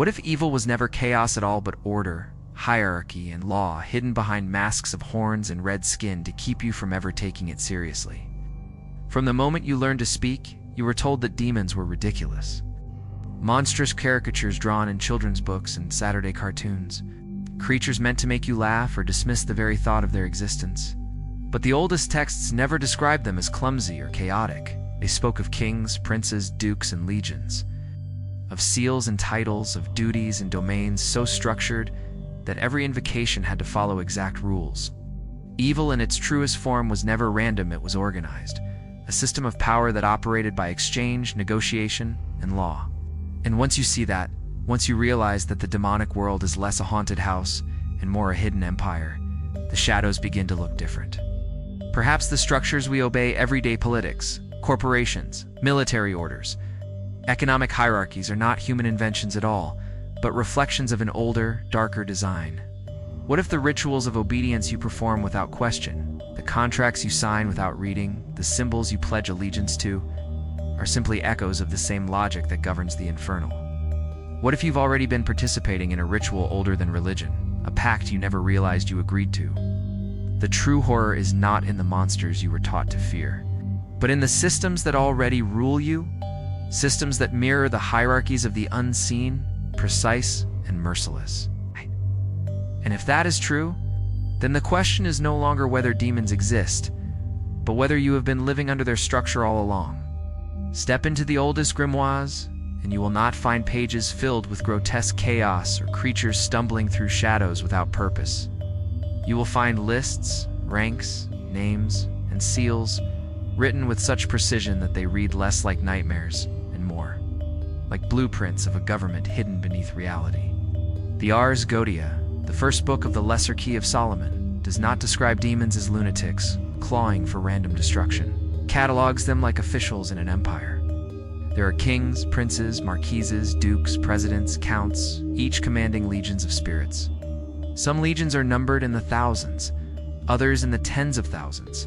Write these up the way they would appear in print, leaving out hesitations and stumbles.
What if evil was never chaos at all but order, hierarchy, and law hidden behind masks of horns and red skin to keep you from ever taking it seriously? From the moment you learned to speak, you were told that demons were ridiculous. Monstrous caricatures drawn in children's books and Saturday cartoons. Creatures meant to make you laugh or dismiss the very thought of their existence. But the oldest texts never described them as clumsy or chaotic. They spoke of kings, princes, dukes, and legions. Of seals and titles, of duties and domains so structured that every invocation had to follow exact rules. Evil in its truest form was never random, it was organized. A system of power that operated by exchange, negotiation, and law. And once you see that, once you realize that the demonic world is less a haunted house and more a hidden empire, the shadows begin to look different. Perhaps the structures we obey, everyday politics, corporations, military orders, economic hierarchies, are not human inventions at all, but reflections of an older, darker design. What if the rituals of obedience you perform without question, the contracts you sign without reading, the symbols you pledge allegiance to, are simply echoes of the same logic that governs the infernal? What if you've already been participating in a ritual older than religion, a pact you never realized you agreed to? The true horror is not in the monsters you were taught to fear, but in the systems that already rule you, systems that mirror the hierarchies of the unseen, precise, and merciless. And if that is true, then the question is no longer whether demons exist, but whether you have been living under their structure all along. Step into the oldest grimoires, and you will not find pages filled with grotesque chaos or creatures stumbling through shadows without purpose. You will find lists, ranks, names, and seals written with such precision that they read less like nightmares and more like blueprints of a government hidden beneath reality. The Ars Goetia, the first book of the Lesser Key of Solomon, does not describe demons as lunatics clawing for random destruction. Catalogs them like officials in an empire. There are kings, princes, marquises, dukes, presidents, counts, each commanding legions of spirits. Some legions are numbered in the thousands, others in the tens of thousands,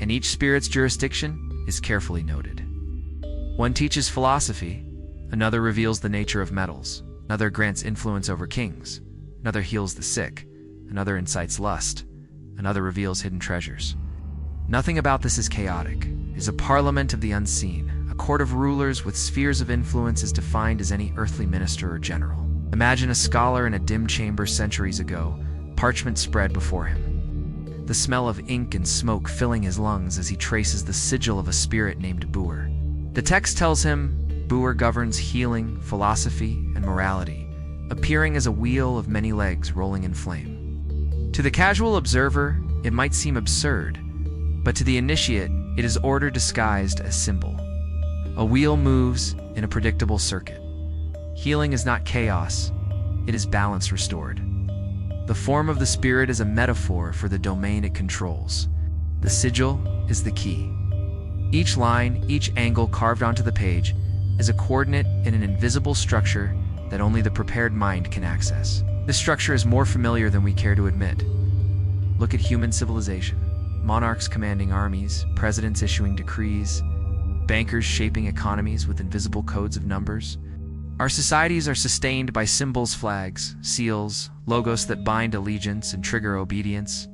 and each spirit's jurisdiction is carefully noted. One teaches philosophy, another reveals the nature of metals, another grants influence over kings, another heals the sick, another incites lust, another reveals hidden treasures. Nothing about this is chaotic. It is a parliament of the unseen, a court of rulers with spheres of influence as defined as any earthly minister or general. Imagine a scholar in a dim chamber centuries ago, parchment spread before him. The smell of ink and smoke filling his lungs as he traces the sigil of a spirit named Buer. The text tells him Buer governs healing, philosophy, and morality, appearing as a wheel of many legs rolling in flame. To the casual observer, it might seem absurd, but to the initiate, it is order disguised as symbol. A wheel moves in a predictable circuit. Healing is not chaos, it is balance restored. The form of the spirit is a metaphor for the domain it controls. The sigil is the key. Each line, each angle carved onto the page is a coordinate in an invisible structure that only the prepared mind can access. This structure is more familiar than we care to admit. Look at human civilization. Monarchs commanding armies, presidents issuing decrees, bankers shaping economies with invisible codes of numbers. Our societies are sustained by symbols, flags, seals, logos that bind allegiance and trigger obedience.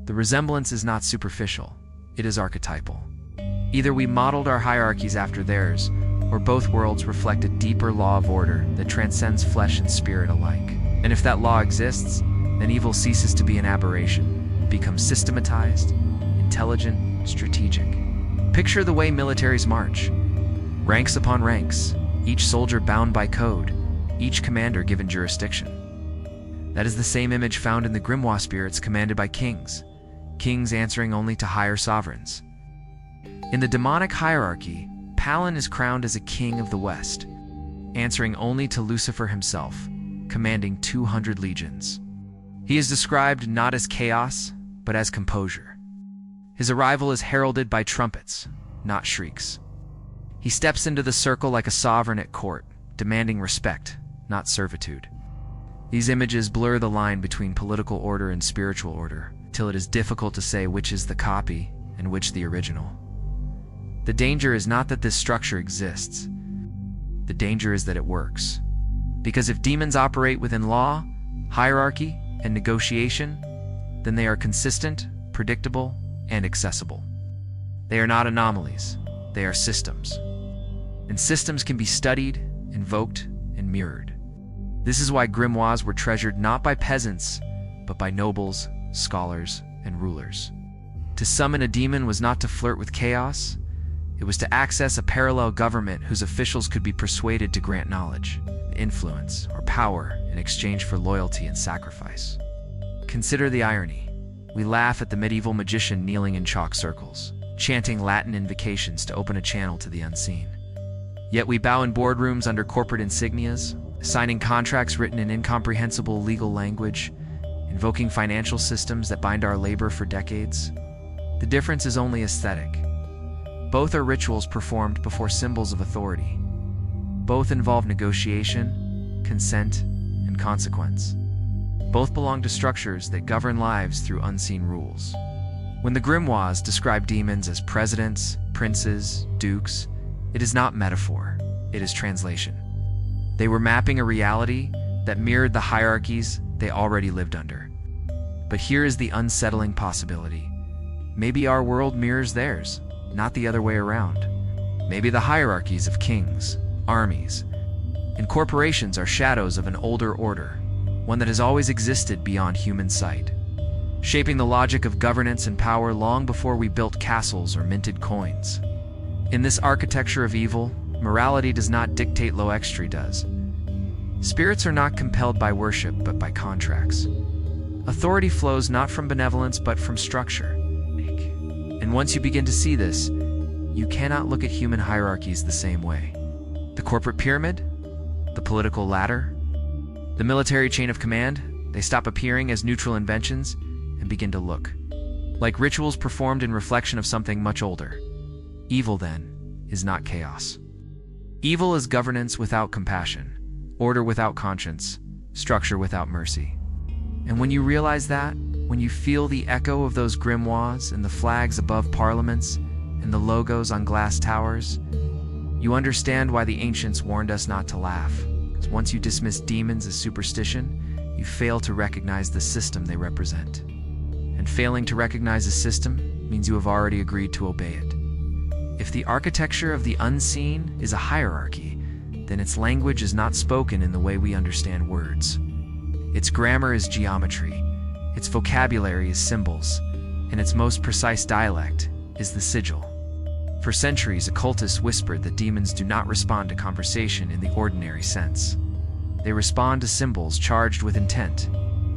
The resemblance is not superficial, it is archetypal. Either we modeled our hierarchies after theirs, or both worlds reflect a deeper law of order that transcends flesh and spirit alike. And if that law exists, then evil ceases to be an aberration, becomes systematized, intelligent, strategic. Picture the way militaries march. Ranks upon ranks, each soldier bound by code, each commander given jurisdiction. That is the same image found in the grimoire spirits commanded by kings, kings answering only to higher sovereigns. In the demonic hierarchy, Palin is crowned as a king of the West, answering only to Lucifer himself, commanding 200 legions. He is described not as chaos, but as composure. His arrival is heralded by trumpets, not shrieks. He steps into the circle like a sovereign at court, demanding respect, not servitude. These images blur the line between political order and spiritual order, till it is difficult to say which is the copy and which the original. The danger is not that this structure exists. The danger is that it works. Because if demons operate within law, hierarchy, and negotiation, then they are consistent, predictable, and accessible. They are not anomalies, they are systems. And systems can be studied, invoked, and mirrored. This is why grimoires were treasured not by peasants, but by nobles, scholars, and rulers. To summon a demon was not to flirt with chaos, it was to access a parallel government whose officials could be persuaded to grant knowledge, influence, or power in exchange for loyalty and sacrifice. Consider the irony. We laugh at the medieval magician kneeling in chalk circles, chanting Latin invocations to open a channel to the unseen. Yet we bow in boardrooms under corporate insignias, signing contracts written in incomprehensible legal language, invoking financial systems that bind our labor for decades. The difference is only aesthetic. Both are rituals performed before symbols of authority. Both involve negotiation, consent, and consequence. Both belong to structures that govern lives through unseen rules. When the grimoires describe demons as presidents, princes, dukes, it is not metaphor, it is translation. They were mapping a reality that mirrored the hierarchies they already lived under. But here is the unsettling possibility. Maybe our world mirrors theirs, not the other way around. Maybe the hierarchies of kings, armies, and corporations are shadows of an older order, one that has always existed beyond human sight, shaping the logic of governance and power long before we built castles or minted coins. In this architecture of evil, morality does not dictate, lo extra does. Spirits are not compelled by worship, but by contracts. Authority flows not from benevolence, but from structure. And once you begin to see this, you cannot look at human hierarchies the same way. The corporate pyramid, the political ladder, the military chain of command, they stop appearing as neutral inventions and begin to look like rituals performed in reflection of something much older. Evil, then, is not chaos. Evil is governance without compassion, order without conscience, structure without mercy. And when you realize that, when you feel the echo of those grimoires and the flags above parliaments and the logos on glass towers, you understand why the ancients warned us not to laugh. Because once you dismiss demons as superstition, you fail to recognize the system they represent. And failing to recognize a system means you have already agreed to obey it. If the architecture of the unseen is a hierarchy, then its language is not spoken in the way we understand words. Its grammar is geometry, its vocabulary is symbols, and its most precise dialect is the sigil. For centuries, occultists whispered that demons do not respond to conversation in the ordinary sense. They respond to symbols charged with intent.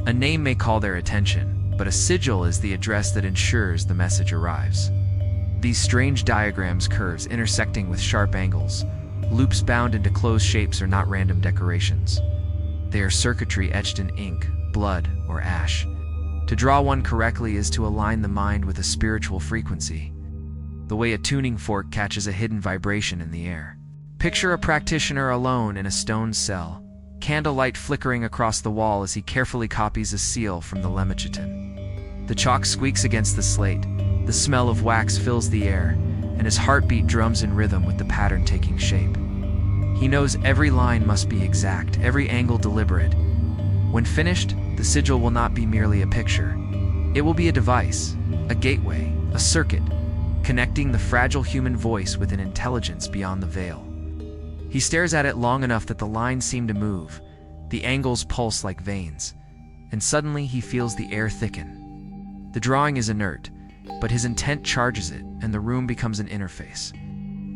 A name may call their attention, but a sigil is the address that ensures the message arrives. These strange diagrams, curves intersecting with sharp angles, loops bound into closed shapes are not random decorations. They are circuitry etched in ink, blood, or ash. To draw one correctly is to align the mind with a spiritual frequency, the way a tuning fork catches a hidden vibration in the air. Picture a practitioner alone in a stone cell, candlelight flickering across the wall as he carefully copies a seal from the Lemmichitan. The chalk squeaks against the slate, the smell of wax fills the air, and his heartbeat drums in rhythm with the pattern taking shape. He knows every line must be exact, every angle deliberate. When finished, the sigil will not be merely a picture. It will be a device, a gateway, a circuit, connecting the fragile human voice with an intelligence beyond the veil. He stares at it long enough that the lines seem to move, the angles pulse like veins, and suddenly he feels the air thicken. The drawing is inert, but his intent charges it, and the room becomes an interface.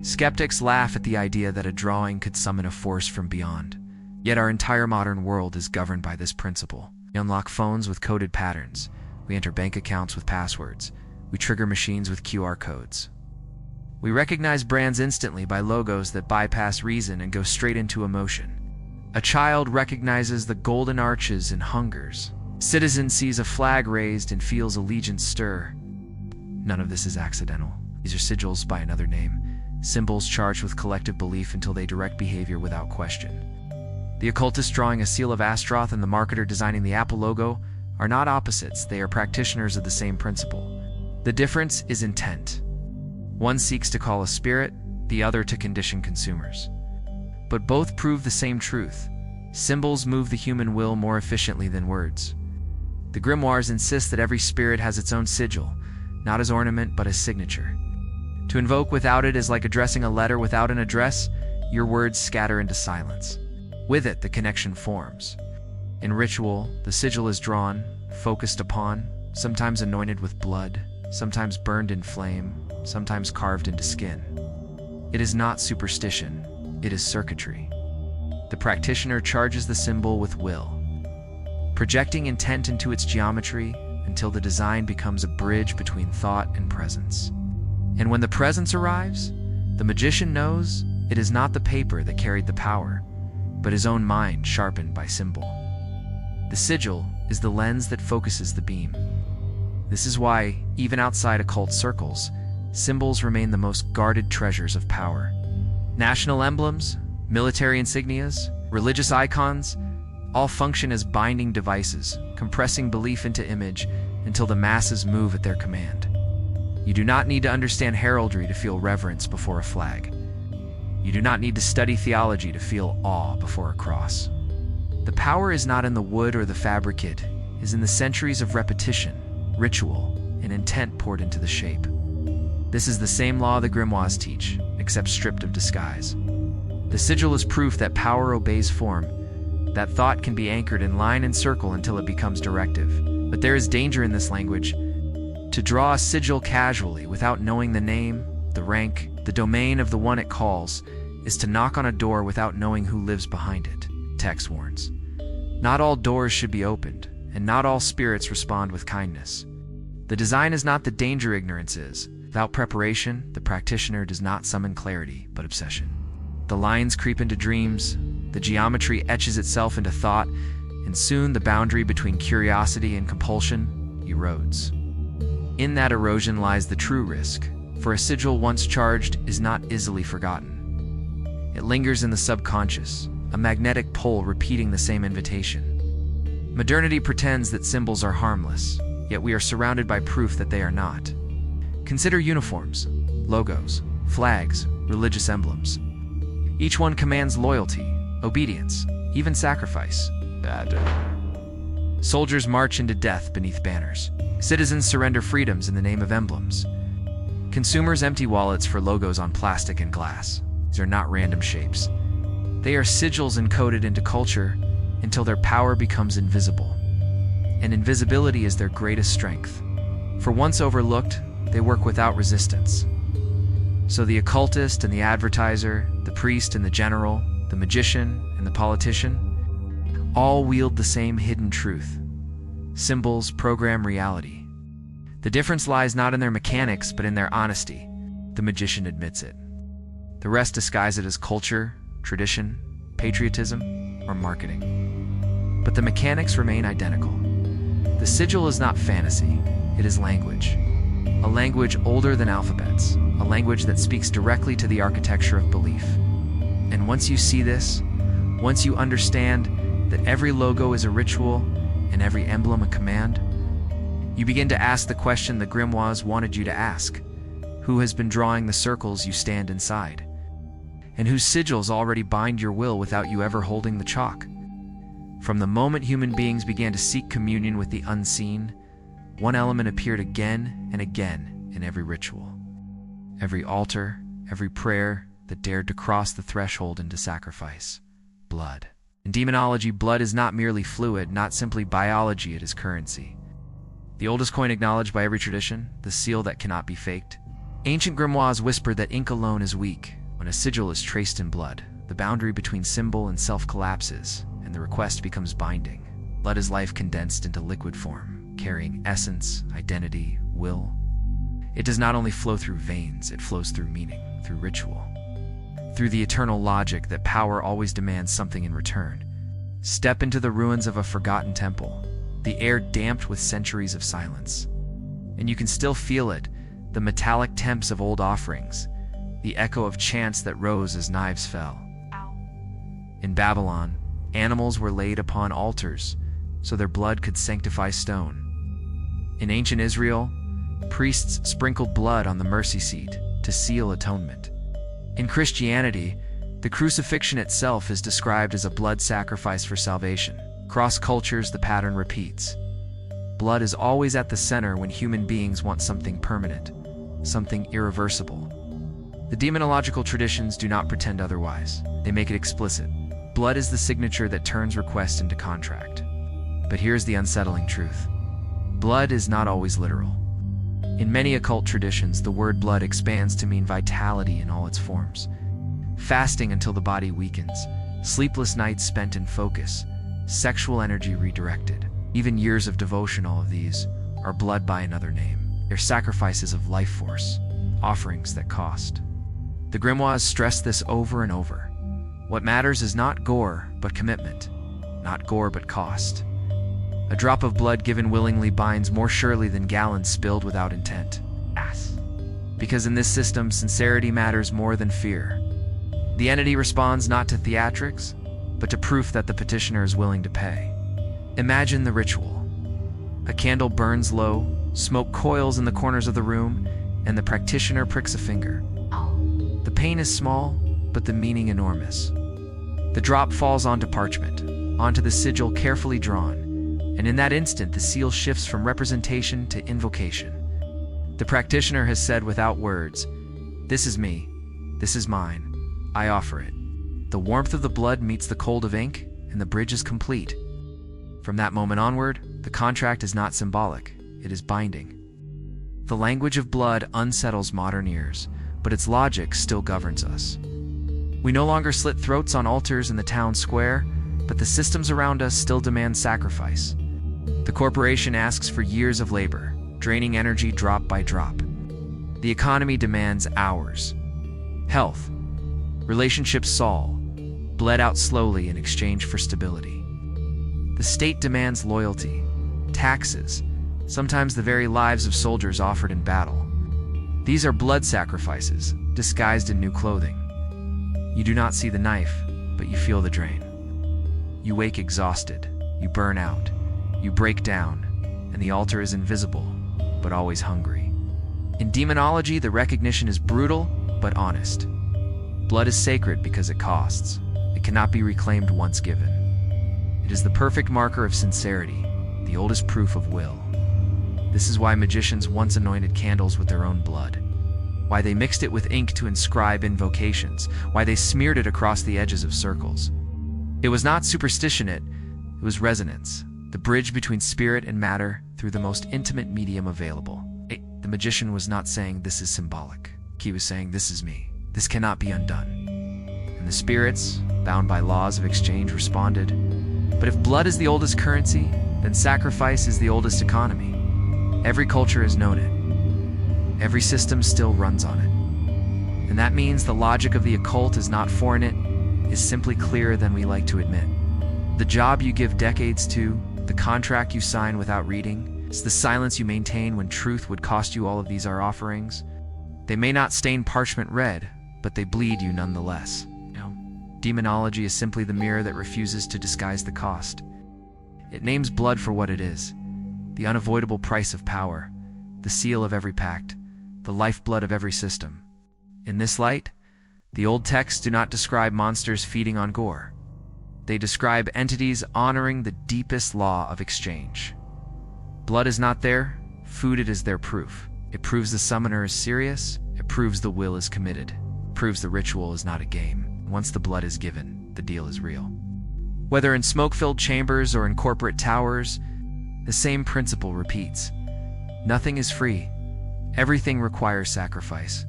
Skeptics laugh at the idea that a drawing could summon a force from beyond. Yet our entire modern world is governed by this principle. We unlock phones with coded patterns. We enter bank accounts with passwords. We trigger machines with QR codes. We recognize brands instantly by logos that bypass reason and go straight into emotion. A child recognizes the golden arches and hungers. Citizen sees a flag raised and feels allegiance stir. None of this is accidental. These are sigils by another name, symbols charged with collective belief until they direct behavior without question. The occultist drawing a seal of Astaroth and the marketer designing the Apple logo are not opposites, they are practitioners of the same principle. The difference is intent. One seeks to call a spirit, the other to condition consumers. But both prove the same truth. Symbols move the human will more efficiently than words. The grimoires insist that every spirit has its own sigil, not as ornament but as signature. To invoke without it is like addressing a letter without an address. Your words scatter into silence. With it, the connection forms. In ritual, the sigil is drawn, focused upon, sometimes anointed with blood, sometimes burned in flame, sometimes carved into skin. It is not superstition, it is circuitry. The practitioner charges the symbol with will, projecting intent into its geometry until the design becomes a bridge between thought and presence. And when the presence arrives, the magician knows it is not the paper that carried the power, but his own mind sharpened by symbol. The sigil is the lens that focuses the beam. This is why, even outside occult circles, symbols remain the most guarded treasures of power. National emblems, military insignias, religious icons, all function as binding devices, compressing belief into image until the masses move at their command. You do not need to understand heraldry to feel reverence before a flag. You do not need to study theology to feel awe before a cross. The power is not in the wood or the fabricate, it is in the centuries of repetition, ritual, and intent poured into the shape. This is the same law the grimoires teach, except stripped of disguise. The sigil is proof that power obeys form, that thought can be anchored in line and circle until it becomes directive. But there is danger in this language. To draw a sigil casually without knowing the name, the rank, the domain of the one it calls, is to knock on a door without knowing who lives behind it, text warns. Not all doors should be opened, and not all spirits respond with kindness. The design is not the danger ignorance is. Without preparation, the practitioner does not summon clarity, but obsession. The lines creep into dreams, the geometry etches itself into thought, and soon the boundary between curiosity and compulsion erodes. In that erosion lies the true risk, for a sigil once charged is not easily forgotten. It lingers in the subconscious, a magnetic pull repeating the same invitation. Modernity pretends that symbols are harmless, yet we are surrounded by proof that they are not. Consider uniforms, logos, flags, religious emblems. Each one commands loyalty, obedience, even sacrifice. Soldiers march into death beneath banners. Citizens surrender freedoms in the name of emblems. Consumers empty wallets for logos on plastic and glass. These are not random shapes. They are sigils encoded into culture until their power becomes invisible. And invisibility is their greatest strength. For once overlooked, they work without resistance. So the occultist and the advertiser, the priest and the general, the magician and the politician, all wield the same hidden truth. Symbols program reality. The difference lies not in their mechanics, but in their honesty. The magician admits it. The rest disguise it as culture, tradition, patriotism, or marketing. But the mechanics remain identical. The sigil is not fantasy, it is language. A language older than alphabets, a language that speaks directly to the architecture of belief. And once you see this, once you understand that every logo is a ritual and every emblem a command, you begin to ask the question the grimoires wanted you to ask. Who has been drawing the circles you stand inside? And whose sigils already bind your will without you ever holding the chalk? From the moment human beings began to seek communion with the unseen, one element appeared again and again in every ritual. Every altar, every prayer that dared to cross the threshold into sacrifice. Blood. In demonology, blood is not merely fluid, not simply biology, it is currency. The oldest coin acknowledged by every tradition, the seal that cannot be faked. Ancient grimoires whisper that ink alone is weak. When a sigil is traced in blood, the boundary between symbol and self collapses, and the request becomes binding. Blood is life condensed into liquid form, carrying essence, identity, will. It does not only flow through veins, it flows through meaning, through ritual, through the eternal logic that power always demands something in return. Step into the ruins of a forgotten temple, the air damped with centuries of silence. And you can still feel it, the metallic temps of old offerings, the echo of chants that rose as knives fell. In Babylon, animals were laid upon altars so their blood could sanctify stone. In ancient Israel, priests sprinkled blood on the mercy seat to seal atonement. In Christianity, The crucifixion itself is described as a blood sacrifice for salvation. Across cultures, the pattern repeats. Blood is always at the center when human beings want something permanent, something irreversible. The demonological traditions do not pretend otherwise. They make it explicit. Blood is the signature that turns request into contract. But here's the unsettling truth. Blood is not always literal. In many occult traditions, the word blood expands to mean vitality in all its forms. Fasting until the body weakens, sleepless nights spent in focus, sexual energy redirected. Even years of devotion, all of these are blood by another name. They're sacrifices of life force, offerings that cost. The grimoires stress this over and over. What matters is not gore, but commitment. Not gore, but cost. A drop of blood given willingly binds more surely than gallons spilled without intent. Because in this system, sincerity matters more than fear. The entity responds not to theatrics, but to proof that the petitioner is willing to pay. Imagine the ritual. A candle burns low, smoke coils in the corners of the room, and the practitioner pricks a finger. The pain is small, but the meaning enormous. The drop falls onto parchment, onto the sigil carefully drawn, and in that instant the seal shifts from representation to invocation. The practitioner has said without words, "This is me, this is mine, I offer it." The warmth of the blood meets the cold of ink, and the bridge is complete. From that moment onward, the contract is not symbolic, it is binding. The language of blood unsettles modern ears, but its logic still governs us. We no longer slit throats on altars in the town square, but the systems around us still demand sacrifice. The corporation asks for years of labor, draining energy drop by drop. The economy demands hours. Health, relationships stall, bled out slowly in exchange for stability. The state demands loyalty, taxes, sometimes the very lives of soldiers offered in battle. These are blood sacrifices, disguised in new clothing. You do not see the knife, but you feel the drain. You wake exhausted, you burn out, you break down, and the altar is invisible, but always hungry. In demonology, the recognition is brutal, but honest. Blood is sacred because it costs. It cannot be reclaimed once given. It is the perfect marker of sincerity, the oldest proof of will. This is why magicians once anointed candles with their own blood, why they mixed it with ink to inscribe invocations, why they smeared it across the edges of circles. It was not superstition, it was resonance, the bridge between spirit and matter through the most intimate medium available. The magician was not saying this is symbolic. He was saying this is me. This cannot be undone. And the spirits, bound by laws of exchange, responded, but if blood is the oldest currency, then sacrifice is the oldest economy. Every culture has known it. Every system still runs on it. And that means the logic of the occult is not foreign, it is simply clearer than we like to admit. The job you give decades to, the contract you sign without reading, it's the silence you maintain when truth would cost you all of these are offerings. They may not stain parchment red, but they bleed you nonetheless. Demonology is simply the mirror that refuses to disguise the cost. It names blood for what it is, the unavoidable price of power, the seal of every pact, the lifeblood of every system. In this light, the old texts do not describe monsters feeding on gore. They describe entities honoring the deepest law of exchange. Blood is not there, food it is their proof. It proves the summoner is serious, it proves the will is committed, it proves the ritual is not a game. Once the blood is given, the deal is real. Whether in smoke-filled chambers or in corporate towers, the same principle repeats. Nothing is free. Everything requires sacrifice.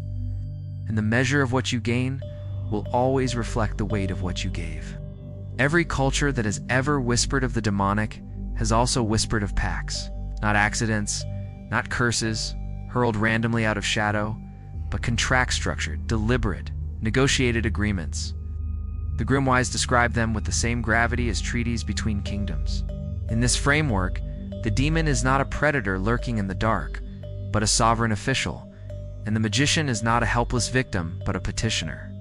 And the measure of what you gain will always reflect the weight of what you gave. Every culture that has ever whispered of the demonic has also whispered of pacts. Not accidents, not curses, hurled randomly out of shadow, but contract-structured, deliberate, negotiated agreements. The grimoires describe them with the same gravity as treaties between kingdoms. In this framework, the demon is not a predator lurking in the dark, but a sovereign official, and the magician is not a helpless victim, but a petitioner.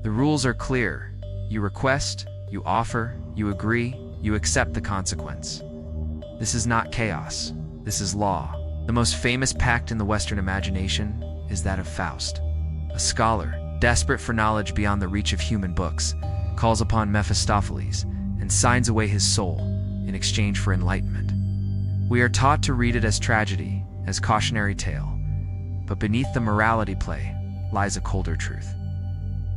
The rules are clear. You request, you offer, you agree, you accept the consequence. This is not chaos. This is law. The most famous pact in the Western imagination is that of Faust. A scholar, desperate for knowledge beyond the reach of human books, calls upon Mephistopheles and signs away his soul in exchange for enlightenment. We are taught to read it as tragedy, as cautionary tale, but beneath the morality play lies a colder truth.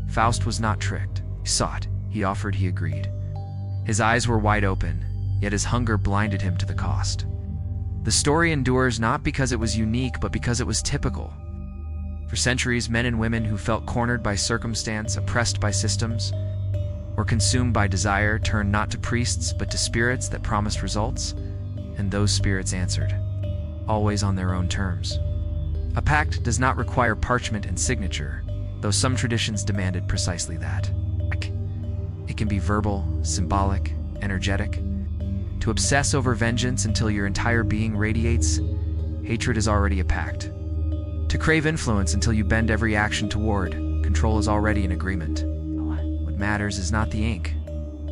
Faust was not tricked. He sought, he offered, he agreed. His eyes were wide open, yet his hunger blinded him to the cost. The story endures not because it was unique, but because it was typical. For centuries, men and women who felt cornered by circumstance, oppressed by systems, or consumed by desire turned not to priests, but to spirits that promised results, and those spirits answered, always on their own terms. A pact does not require parchment and signature, though some traditions demanded precisely that. It can be verbal, symbolic, energetic. To obsess over vengeance until your entire being radiates hatred is already a pact. To crave influence until you bend every action toward control is already an agreement. What matters is not the ink,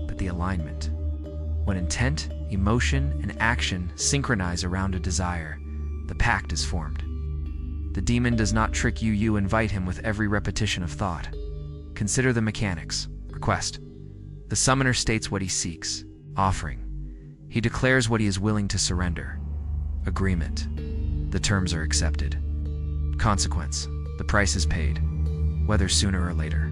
but the alignment. When intent, emotion, and action synchronize around a desire, the pact is formed. The demon does not trick you, you invite him with every repetition of thought. Consider the mechanics. Request. The summoner states what he seeks. Offering. He declares what he is willing to surrender. Agreement. The terms are accepted. Consequence. The price is paid, whether sooner or later.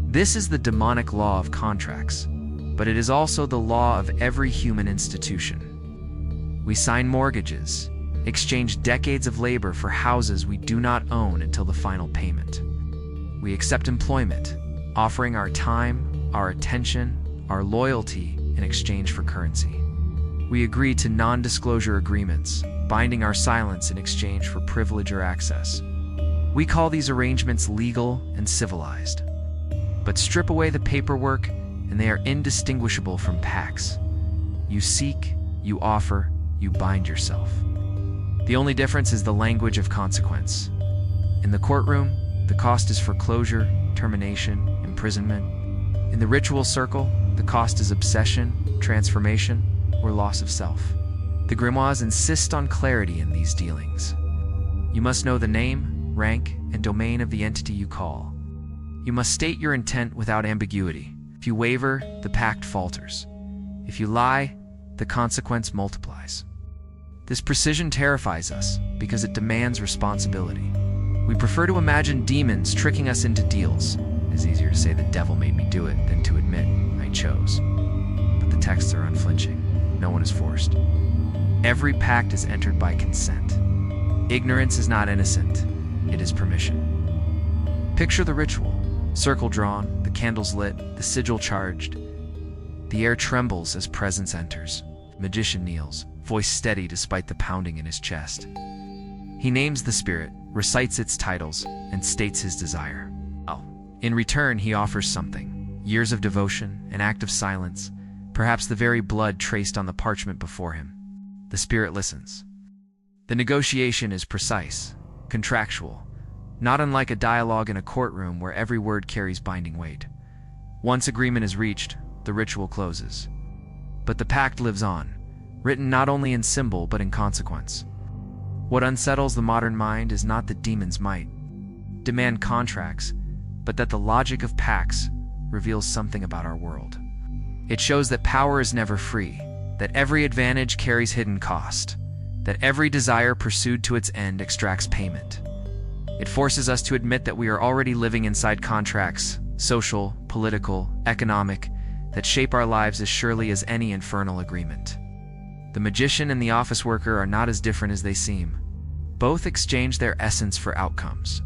This is the demonic law of contracts, but it is also the law of every human institution. We sign mortgages, exchange decades of labor for houses we do not own until the final payment. We accept employment, offering our time, our attention, our loyalty in exchange for currency. We agree to non-disclosure agreements, binding our silence in exchange for privilege or access. We call these arrangements legal and civilized. But strip away the paperwork, and they are indistinguishable from pacts. You seek, you offer, you bind yourself. The only difference is the language of consequence. In the courtroom, the cost is foreclosure, termination, imprisonment. In the ritual circle, the cost is obsession, transformation, or loss of self. The grimoires insist on clarity in these dealings. You must know the name, rank, and domain of the entity you call. You must state your intent without ambiguity. If you waver, the pact falters. If you lie, the consequence multiplies. This precision terrifies us because it demands responsibility. We prefer to imagine demons tricking us into deals. It is easier to say the devil made me do it than to admit I chose. But the texts are unflinching. No one is forced. Every pact is entered by consent. Ignorance is not innocent. It is permission. Picture the ritual. Circle drawn, the candles lit, the sigil charged. The air trembles as presence enters. Magician kneels, voice steady despite the pounding in his chest. He names the spirit, recites its titles, and states his desire. In return, he offers something. Years of devotion, an act of silence, perhaps the very blood traced on the parchment before him. The spirit listens. The negotiation is precise, contractual, not unlike a dialogue in a courtroom where every word carries binding weight. Once agreement is reached, the ritual closes. But the pact lives on, written not only in symbol but in consequence. What unsettles the modern mind is not that demons might demand contracts, but that the logic of pacts reveals something about our world. It shows that power is never free, that every advantage carries hidden cost, that every desire pursued to its end extracts payment. It forces us to admit that we are already living inside contracts, social, political, economic, that shape our lives as surely as any infernal agreement. The magician and the office worker are not as different as they seem. Both exchange their essence for outcomes.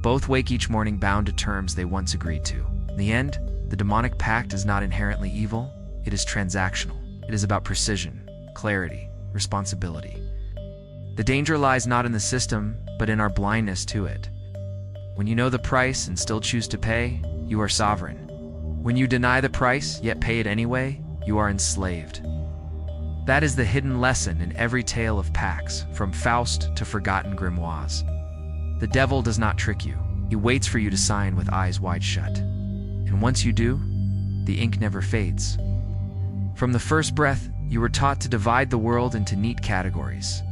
Both wake each morning bound to terms they once agreed to. In the end, the demonic pact is not inherently evil, it is transactional. It is about precision, clarity, responsibility. The danger lies not in the system, but in our blindness to it. When you know the price and still choose to pay, you are sovereign. When you deny the price, yet pay it anyway, you are enslaved. That is the hidden lesson in every tale of Pacts, from Faust to forgotten grimoires. The devil does not trick you. He waits for you to sign with eyes wide shut. And once you do, the ink never fades. From the first breath, you were taught to divide the world into neat categories.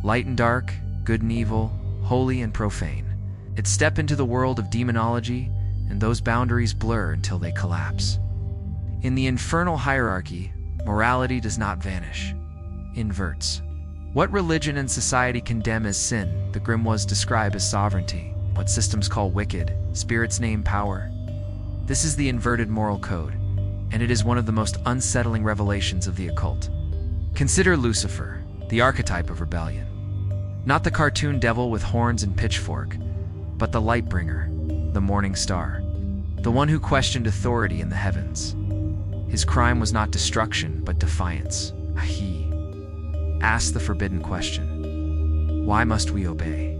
Light and dark, good and evil, holy and profane. It step into the world of demonology, and those boundaries blur until they collapse. In the infernal hierarchy, morality does not vanish, inverts. What religion and society condemn as sin, the grimoires describe as sovereignty. What systems call wicked, spirits name power. This is the inverted moral code, and it is one of the most unsettling revelations of the occult. Consider Lucifer, the archetype of rebellion. Not the cartoon devil with horns and pitchfork, but the light bringer, the morning star, the one who questioned authority in the heavens. His crime was not destruction, but defiance. He asked the forbidden question: why must we obey?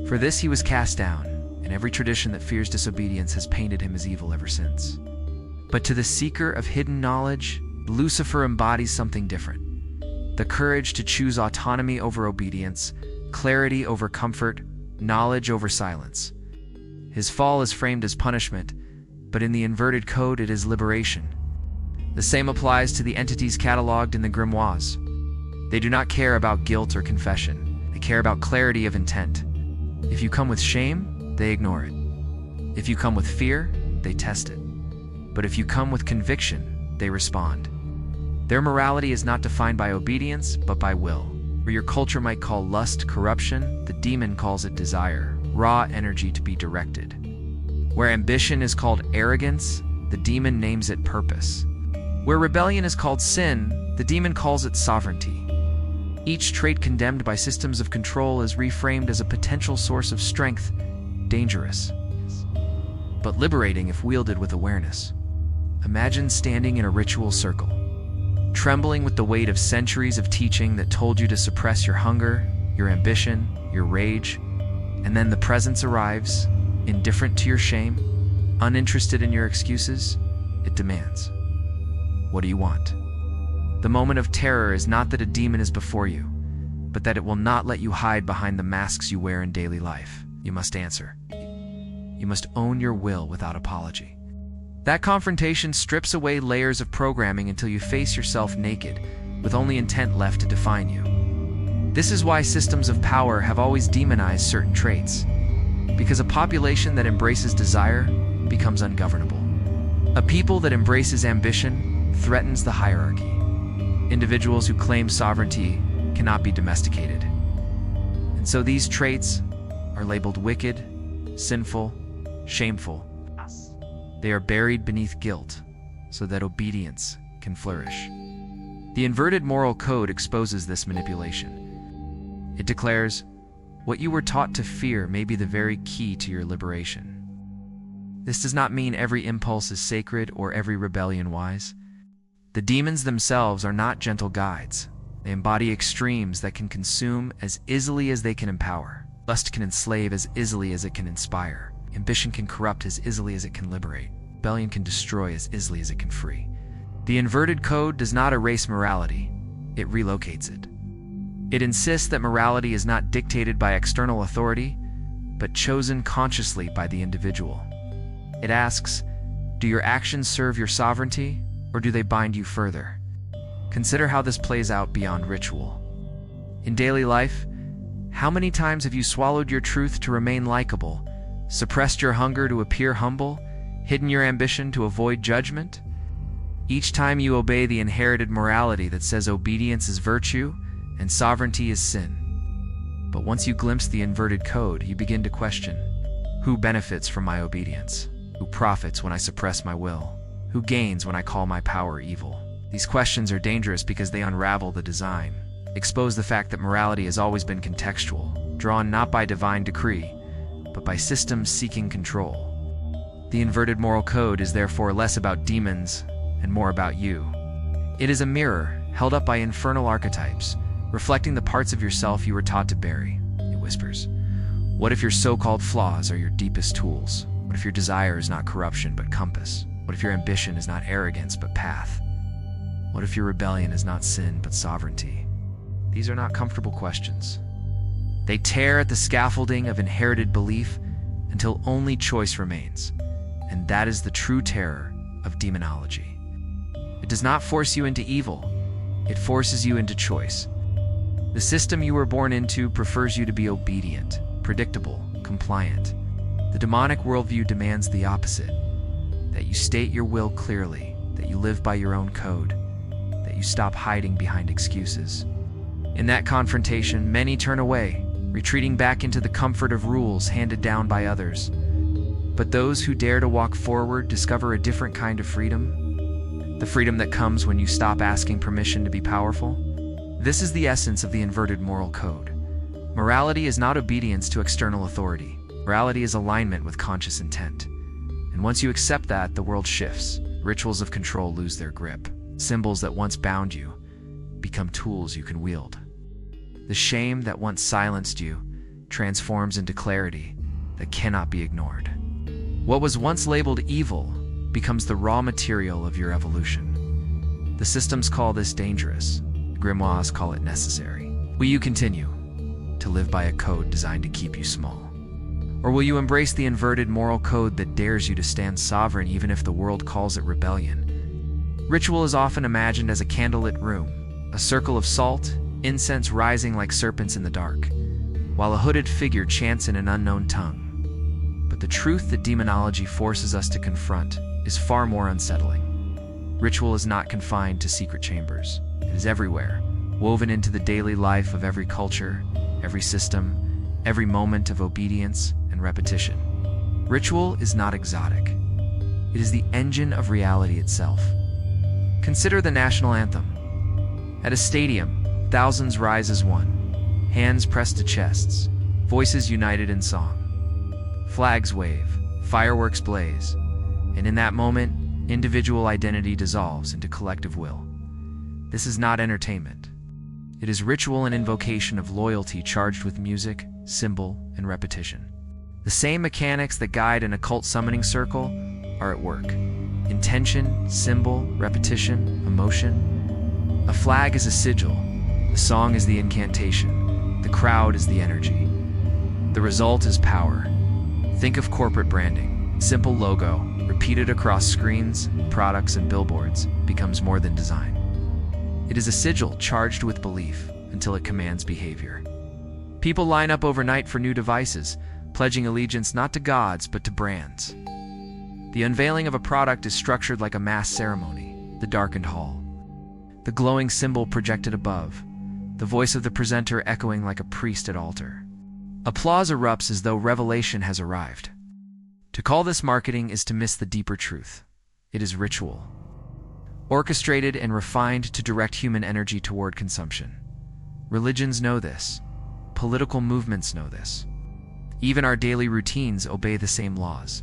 For this he was cast down, and every tradition that fears disobedience has painted him as evil ever since. But to the seeker of hidden knowledge, Lucifer embodies something different. The courage to choose autonomy over obedience, clarity over comfort, knowledge over silence. His fall is framed as punishment, but in the inverted code it is liberation. The same applies to the entities cataloged in the grimoires. They do not care about guilt or confession. They care about clarity of intent. If you come with shame, they ignore it. If you come with fear, they test it. But if you come with conviction, they respond. Their morality is not defined by obedience, but by will. Where your culture might call lust corruption, the demon calls it desire, raw energy to be directed. Where ambition is called arrogance, the demon names it purpose. Where rebellion is called sin, the demon calls it sovereignty. Each trait condemned by systems of control is reframed as a potential source of strength, dangerous, but liberating if wielded with awareness. Imagine standing in a ritual circle, trembling with the weight of centuries of teaching that told you to suppress your hunger, your ambition, your rage, and then the presence arrives, indifferent to your shame, uninterested in your excuses. It demands, what do you want? The moment of terror is not that a demon is before you, but that it will not let you hide behind the masks you wear in daily life. You must answer. You must own your will without apology. That confrontation strips away layers of programming until you face yourself naked, with only intent left to define you. This is why systems of power have always demonized certain traits, because a population that embraces desire becomes ungovernable. A people that embraces ambition threatens the hierarchy. Individuals who claim sovereignty cannot be domesticated. And so these traits are labeled wicked, sinful, shameful. They are buried beneath guilt so that obedience can flourish. The inverted moral code exposes this manipulation. It declares, what you were taught to fear may be the very key to your liberation. This does not mean every impulse is sacred or every rebellion wise. The demons themselves are not gentle guides. They embody extremes that can consume as easily as they can empower. Lust can enslave as easily as it can inspire. Ambition can corrupt as easily as it can liberate. Rebellion can destroy as easily as it can free. The inverted code does not erase morality. It relocates it. It insists that morality is not dictated by external authority, but chosen consciously by the individual. It asks, do your actions serve your sovereignty, or do they bind you further? Consider how this plays out beyond ritual. In daily life, how many times have you swallowed your truth to remain likable, suppressed your hunger to appear humble, hidden your ambition to avoid judgment? Each time you obey the inherited morality that says obedience is virtue and sovereignty is sin. But once you glimpse the inverted code, you begin to question, who benefits from my obedience? Who profits when I suppress my will? Who gains when I call my power evil? These questions are dangerous because they unravel the design, expose the fact that morality has always been contextual, drawn not by divine decree, but by systems seeking control. The inverted moral code is therefore less about demons and more about you. It is a mirror held up by infernal archetypes, reflecting the parts of yourself you were taught to bury. It whispers, what if your so-called flaws are your deepest tools? What if your desire is not corruption but compass? What if your ambition is not arrogance but path? What if your rebellion is not sin but sovereignty? These are not comfortable questions. They tear at the scaffolding of inherited belief until only choice remains, and that is the true terror of demonology. It does not force you into evil, it forces you into choice. The system you were born into prefers you to be obedient, predictable, compliant. The demonic worldview demands the opposite, that you state your will clearly, that you live by your own code, that you stop hiding behind excuses. In that confrontation, many turn away, retreating back into the comfort of rules handed down by others. But those who dare to walk forward discover a different kind of freedom, the freedom that comes when you stop asking permission to be powerful. This is the essence of the inverted moral code. Morality is not obedience to external authority. Morality is alignment with conscious intent. And once you accept that, the world shifts. Rituals of control lose their grip. Symbols that once bound you become tools you can wield. The shame that once silenced you transforms into clarity that cannot be ignored. What was once labeled evil becomes the raw material of your evolution. The systems call this dangerous. The grimoires call it necessary. Will you continue to live by a code designed to keep you small? Or will you embrace the inverted moral code that dares you to stand sovereign even if the world calls it rebellion? Ritual is often imagined as a candlelit room, a circle of salt, incense rising like serpents in the dark, while a hooded figure chants in an unknown tongue. But the truth that demonology forces us to confront is far more unsettling. Ritual is not confined to secret chambers. It is everywhere, woven into the daily life of every culture, every system, every moment of obedience and repetition. Ritual is not exotic. It is the engine of reality itself. Consider the national anthem. At a stadium, thousands rise as one, hands pressed to chests, voices united in song. Flags wave, fireworks blaze, and in that moment, individual identity dissolves into collective will. This is not entertainment. It is ritual and invocation of loyalty charged with music, symbol, and repetition. The same mechanics that guide an occult summoning circle are at work. Intention, symbol, repetition, emotion. A flag is a sigil. The song is the incantation. The crowd is the energy. The result is power. Think of corporate branding. Simple logo, repeated across screens, products, and billboards, becomes more than design. It is a sigil charged with belief until it commands behavior. People line up overnight for new devices, pledging allegiance not to gods but to brands. The unveiling of a product is structured like a mass ceremony, the darkened hall. The glowing symbol projected above, the voice of the presenter echoing like a priest at altar. Applause erupts as though revelation has arrived. To call this marketing is to miss the deeper truth. It is ritual, orchestrated and refined to direct human energy toward consumption. Religions know this. Political movements know this. Even our daily routines obey the same laws.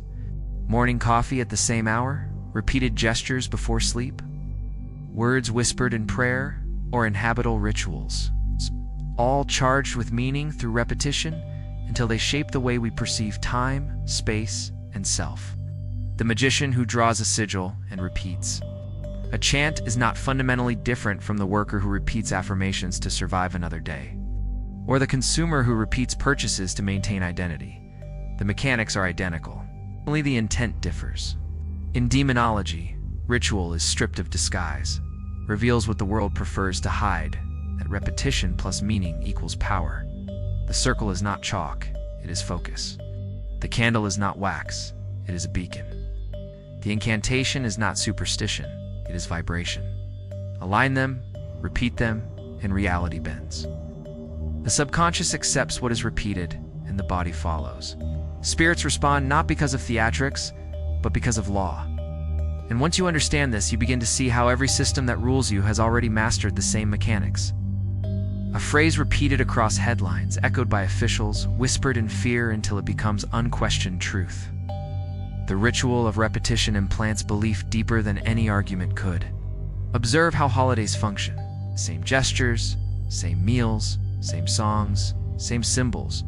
Morning coffee at the same hour, repeated gestures before sleep, words whispered in prayer or in habitual rituals, all charged with meaning through repetition until they shape the way we perceive time, space, and self. The magician who draws a sigil and repeats. A chant is not fundamentally different from the worker who repeats affirmations to survive another day, or the consumer who repeats purchases to maintain identity. The mechanics are identical, only the intent differs. In demonology, ritual is stripped of disguise, reveals what the world prefers to hide, that repetition plus meaning equals power. The circle is not chalk, it is focus. The candle is not wax, it is a beacon. The incantation is not superstition, it is vibration. Align them, repeat them, and reality bends. The subconscious accepts what is repeated, and the body follows. Spirits respond not because of theatrics, but because of law. And once you understand this, you begin to see how every system that rules you has already mastered the same mechanics. A phrase repeated across headlines, echoed by officials, whispered in fear until it becomes unquestioned truth. The ritual of repetition implants belief deeper than any argument could. Observe how holidays function. Same gestures, same meals, same songs, same symbols,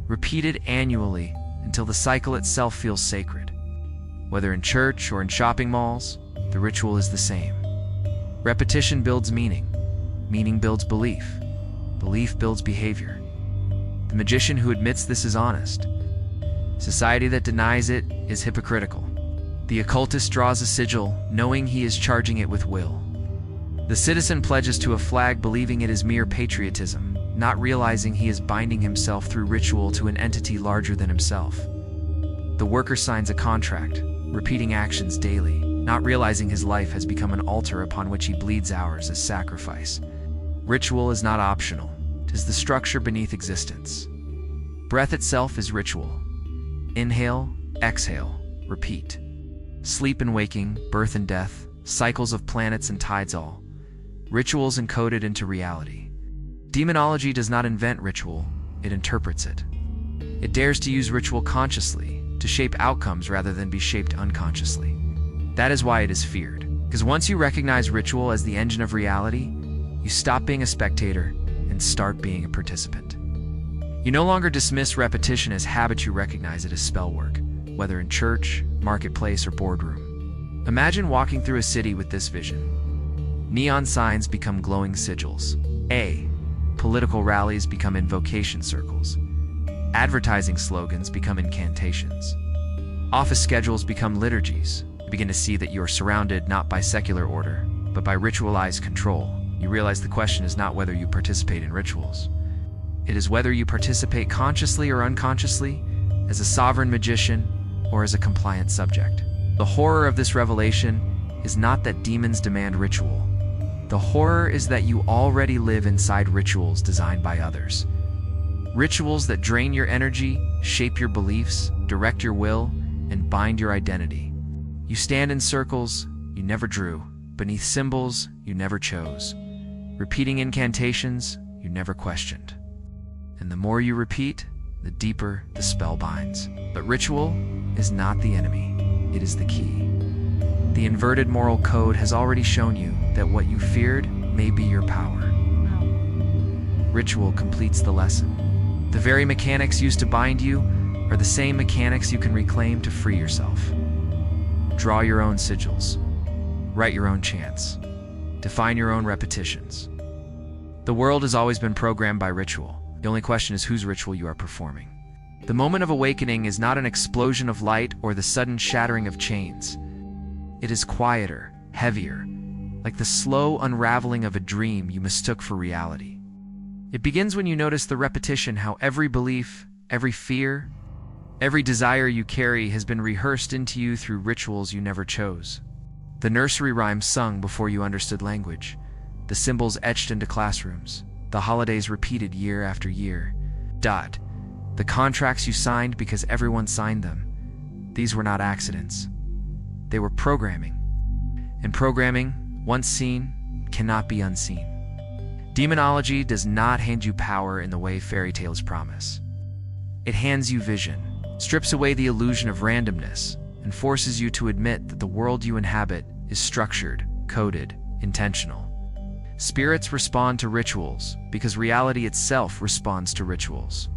repeated annually until the cycle itself feels sacred. Whether in church or in shopping malls, the ritual is the same. Repetition builds meaning. Meaning builds belief. Belief builds behavior. The magician who admits this is honest. Society that denies it is hypocritical. The occultist draws a sigil, knowing he is charging it with will. The citizen pledges to a flag, believing it is mere patriotism, not realizing he is binding himself through ritual to an entity larger than himself. The worker signs a contract, repeating actions daily, not realizing his life has become an altar upon which he bleeds hours as sacrifice. Ritual is not optional. It is the structure beneath existence. Breath itself is ritual. Inhale, exhale, repeat. Sleep and waking, birth and death, cycles of planets and tides all. Rituals encoded into reality. Demonology does not invent ritual, it interprets it. It dares to use ritual consciously, to shape outcomes rather than be shaped unconsciously. That is why it is feared. Because once you recognize ritual as the engine of reality, you stop being a spectator and start being a participant. You no longer dismiss repetition as habit, you recognize it as spell work, whether in church, marketplace, or boardroom. Imagine walking through a city with this vision. Neon signs become glowing sigils. Political rallies become invocation circles. Advertising slogans become incantations. Office schedules become liturgies. You begin to see that you are surrounded not by secular order, but by ritualized control. You realize the question is not whether you participate in rituals. It is whether you participate consciously or unconsciously, as a sovereign magician or as a compliant subject. The horror of this revelation is not that demons demand ritual. The horror is that you already live inside rituals designed by others. Rituals that drain your energy, shape your beliefs, direct your will, and bind your identity. You stand in circles you never drew, beneath symbols you never chose, repeating incantations you never questioned. And the more you repeat, the deeper the spell binds. But ritual is not the enemy, it is the key. The inverted moral code has already shown you that what you feared may be your power. Ritual completes the lesson. The very mechanics used to bind you are the same mechanics you can reclaim to free yourself. Draw your own sigils. Write your own chants. Define your own repetitions. The world has always been programmed by ritual. The only question is whose ritual you are performing. The moment of awakening is not an explosion of light or the sudden shattering of chains. It is quieter, heavier, like the slow unraveling of a dream you mistook for reality. It begins when you notice the repetition, how every belief, every fear, every desire you carry has been rehearsed into you through rituals you never chose. The nursery rhymes sung before you understood language, the symbols etched into classrooms, the holidays repeated year after year. The contracts you signed because everyone signed them. These were not accidents. They were programming. And programming, once seen, cannot be unseen. Demonology does not hand you power in the way fairy tales promise. It hands you vision, strips away the illusion of randomness, and forces you to admit that the world you inhabit is structured, coded, intentional. Spirits respond to rituals because reality itself responds to rituals.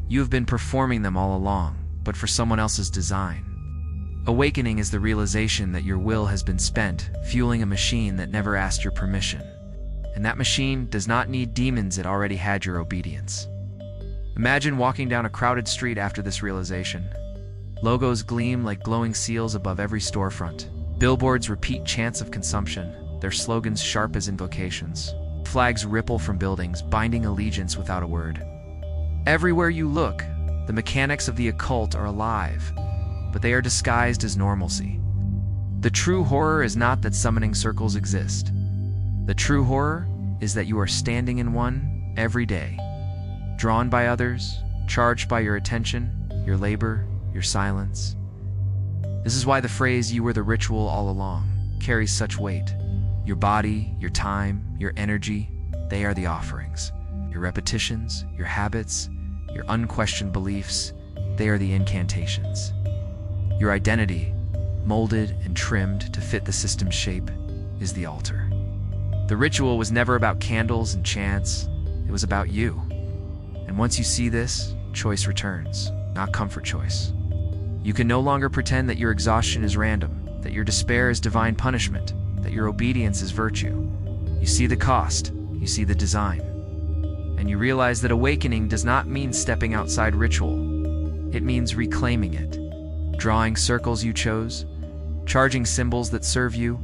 You have been performing them all along, but for someone else's design. Awakening is the realization that your will has been spent fueling a machine that never asked your permission. And that machine does not need demons, it already had your obedience. Imagine walking down a crowded street after this realization. Logos gleam like glowing seals above every storefront. Billboards repeat chants of consumption, their slogans sharp as invocations. Flags ripple from buildings, binding allegiance without a word. Everywhere you look, the mechanics of the occult are alive, but they are disguised as normalcy. The true horror is not that summoning circles exist. The true horror is that you are standing in one every day, drawn by others, charged by your attention, your labor, your silence. This is why the phrase "you were the ritual all along" carries such weight. Your body, your time, your energy, they are the offerings. Your repetitions, your habits, your unquestioned beliefs, they are the incantations. Your identity, molded and trimmed to fit the system's shape, is the altar. The ritual was never about candles and chants, it was about you. And once you see this, choice returns, not comfort choice. You can no longer pretend that your exhaustion is random, that your despair is divine punishment, that your obedience is virtue. You see the cost, you see the design. And you realize that awakening does not mean stepping outside ritual. It means reclaiming it, drawing circles you chose, charging symbols that serve you,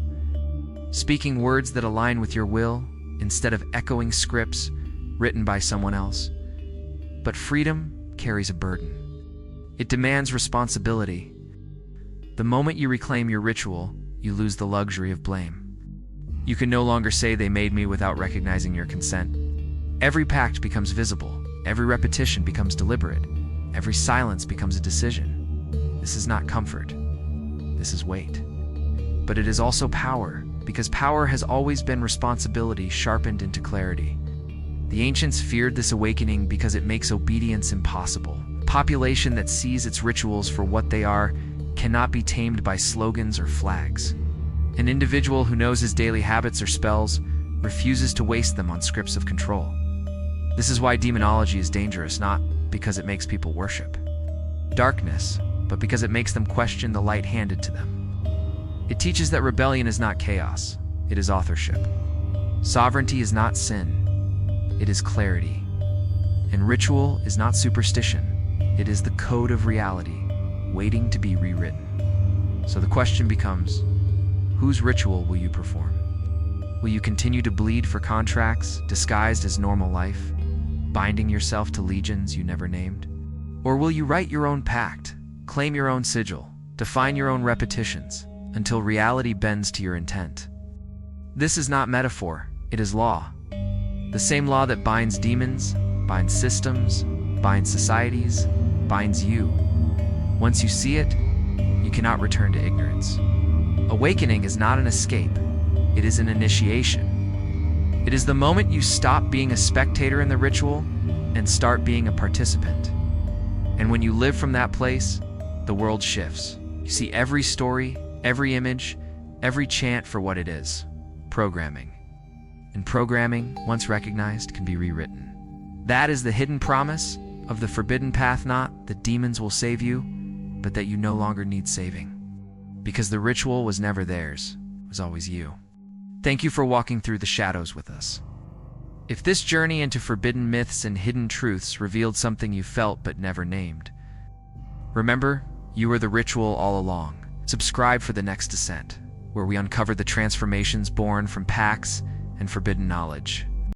speaking words that align with your will instead of echoing scripts written by someone else. But freedom carries a burden. It demands responsibility. The moment you reclaim your ritual, you lose the luxury of blame. You can no longer say they made me without recognizing your consent. Every pact becomes visible. Every repetition becomes deliberate. Every silence becomes a decision. This is not comfort. This is weight. But it is also power, because power has always been responsibility sharpened into clarity. The ancients feared this awakening because it makes obedience impossible. A population that sees its rituals for what they are cannot be tamed by slogans or flags. An individual who knows his daily habits or spells refuses to waste them on scripts of control. This is why demonology is dangerous, not because it makes people worship darkness, but because it makes them question the light handed to them. It teaches that rebellion is not chaos, it is authorship. Sovereignty is not sin, it is clarity. And ritual is not superstition, it is the code of reality, waiting to be rewritten. So the question becomes, whose ritual will you perform? Will you continue to bleed for contracts, disguised as normal life, binding yourself to legions you never named? Or will you write your own pact, claim your own sigil, define your own repetitions, until reality bends to your intent? This is not metaphor, it is law. The same law that binds demons, binds systems, binds societies, binds you. Once you see it, you cannot return to ignorance. Awakening is not an escape, it is an initiation. It is the moment you stop being a spectator in the ritual and start being a participant. And when you live from that place, the world shifts. You see every story, every image, every chant for what it is: programming. And programming, once recognized, can be rewritten. That is the hidden promise of the forbidden path, not that demons will save you, but that you no longer need saving. Because the ritual was never theirs, it was always you. Thank you for walking through the shadows with us. If this journey into forbidden myths and hidden truths revealed something you felt but never named, remember, you were the ritual all along. Subscribe for the next descent, where we uncover the transformations born from Pacts and forbidden knowledge.